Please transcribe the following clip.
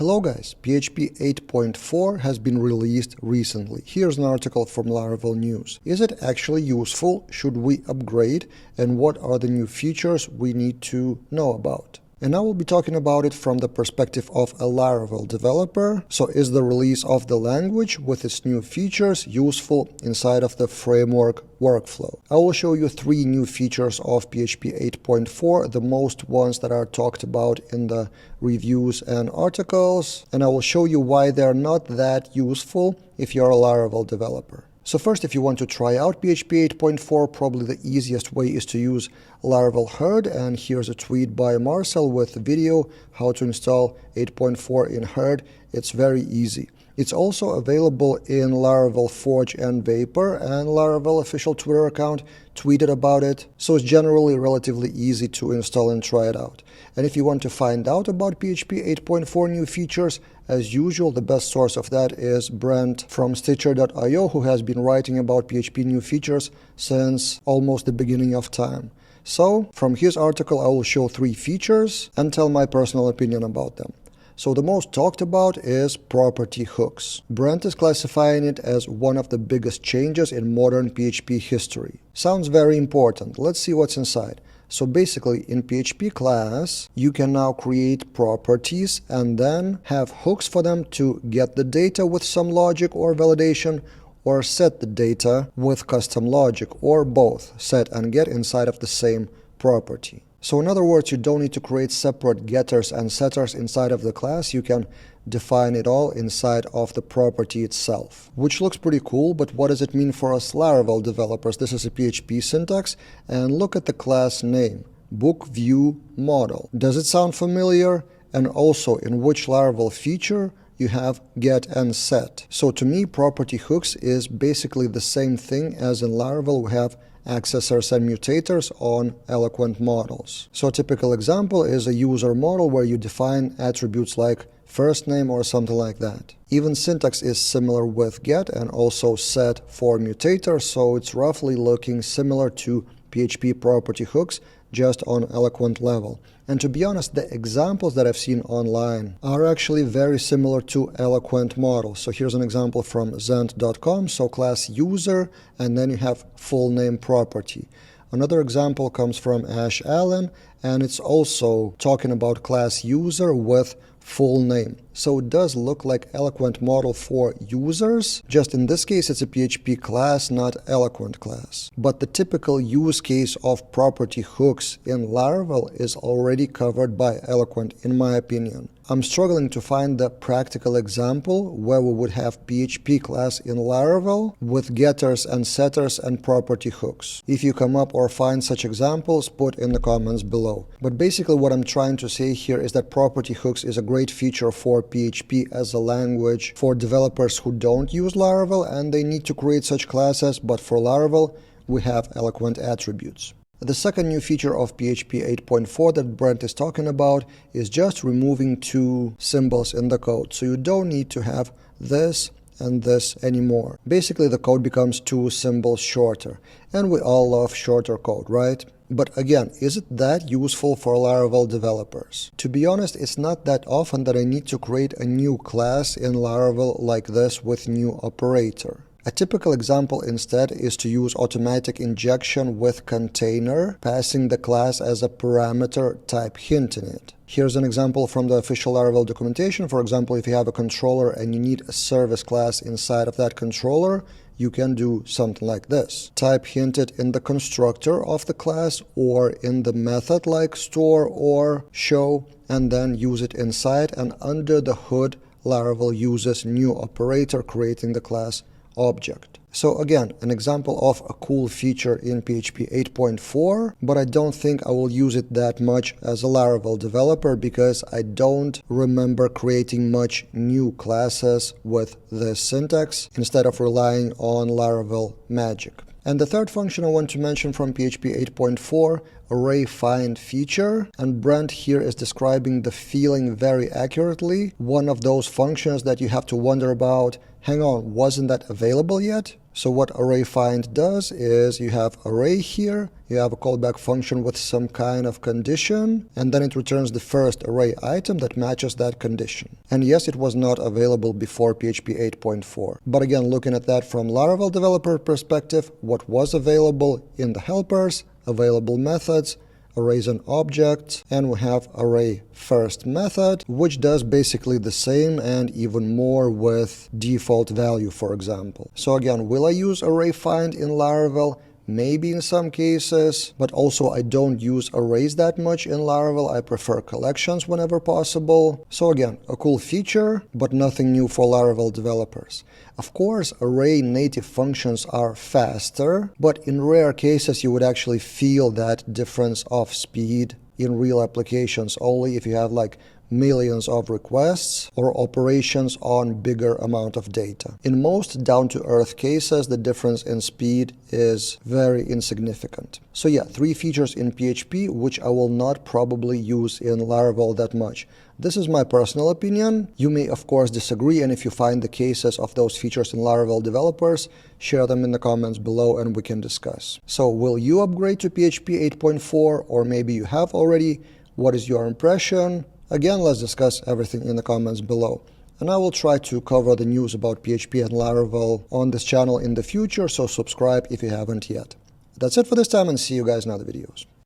Hello guys, PHP 8.4 has been released recently. Here's an article from Laravel News. Is it actually useful? Should we upgrade? And what are the new features we need to know about? And I will be talking about it from the perspective of a Laravel developer. So is the release of the language with its new features useful inside of the framework workflow? I will show you 3 new features of PHP 8.4, the most ones that are talked about in the reviews and articles, and I will show you why they're not that useful if you're a Laravel developer. So first, if you want to try out PHP 8.4, probably the easiest way is to use Laravel Herd, and here's a tweet by Marcel with a video how to install 8.4 in Herd. It's very easy. It's also available in Laravel Forge and Vapor, and Laravel official Twitter account tweeted about it, so it's generally relatively easy to install and try it out. And if you want to find out about PHP 8.4 new features, as usual, the best source of that is Brent from Stitcher.io, who has been writing about PHP new features since almost the beginning of time. So, from his article, I will show 3 features and tell my personal opinion about them. So the most talked about is property hooks. Brent is classifying it as one of the biggest changes in modern PHP history. Sounds very important. Let's see what's inside. So basically, in PHP class, you can now create properties and then have hooks for them to get the data with some logic or validation, or set the data with custom logic, or both, set and get inside of the same property. So in other words, you don't need to create separate getters and setters inside of the class. You can define it all inside of the property itself, which looks pretty cool. But what does it mean for us Laravel developers? This is a PHP syntax, and look at the class name, book view model. Does it sound familiar? And also, in which Laravel feature you have get and set? So to me, property hooks is basically the same thing as in Laravel we have accessors and mutators on eloquent models. So a typical example is a user model where you define attributes like first name or something like that. Even syntax is similar with get and also set for mutators, so it's roughly looking similar to PHP property hooks, just on eloquent level. And to be honest, the examples that I've seen online are actually very similar to eloquent models. So here's an example from Zend.com, so class user, and then you have full name property. Another example comes from Ash Allen, and it's also talking about class user with full name. So it does look like eloquent model for users, just in this case it's a PHP class, not eloquent class. But the typical use case of property hooks in Laravel is already covered by eloquent, in my opinion. I'm struggling to find the practical example where we would have PHP class in Laravel with getters and setters and property hooks. If you come up or find such examples, put in the comments below. But basically what I'm trying to say here is that property hooks is a great feature for PHP as a language for developers who don't use Laravel and they need to create such classes, but for Laravel we have eloquent attributes. The second new feature of PHP 8.4 that Brent is talking about is just removing 2 symbols in the code. So you don't need to have this and this anymore. Basically, the code becomes 2 symbols shorter. And we all love shorter code, right? But again, is it that useful for Laravel developers? To be honest, it's not that often that I need to create a new class in Laravel like this with new operator. A typical example instead is to use automatic injection with container, passing the class as a parameter type hint in it. Here's an example from the official Laravel documentation. For example, if you have a controller and you need a service class inside of that controller, you can do something like this. Type hint it in the constructor of the class or in the method like store or show, and then use it inside, and under the hood Laravel uses new operator creating the class object. So again, an example of a cool feature in PHP 8.4, but I don't think I will use it that much as a Laravel developer because I don't remember creating much new classes with this syntax instead of relying on Laravel magic. And the third function I want to mention from PHP 8.4 array find feature, and Brent here is describing the feeling very accurately. One of those functions that you have to wonder about, hang on, wasn't that available yet? So what array find does is you have array here, you have a callback function with some kind of condition, and then it returns the first array item that matches that condition. And yes, it was not available before PHP 8.4. But again, looking at that from Laravel developer perspective, what was available in the helpers, available methods, arrays and objects, and we have array first method, which does basically the same and even more with default value, for example. So again, will I use array find in Laravel? Maybe in some cases, but also I don't use arrays that much in Laravel. I prefer collections whenever possible. So again, a cool feature, but nothing new for Laravel developers. Of course, array native functions are faster, but in rare cases you would actually feel that difference of speed in real applications only if you have like millions of requests or operations on bigger amount of data. In most down-to-earth cases, the difference in speed is very insignificant. So yeah, 3 features in PHP which I will not probably use in Laravel that much. This is my personal opinion. You may of course disagree, and if you find the cases of those features in Laravel developers, share them in the comments below and we can discuss. So will you upgrade to PHP 8.4, or maybe you have already? What is your impression? Again, let's discuss everything in the comments below. And I will try to cover the news about PHP and Laravel on this channel in the future, so subscribe if you haven't yet. That's it for this time, and see you guys in other videos.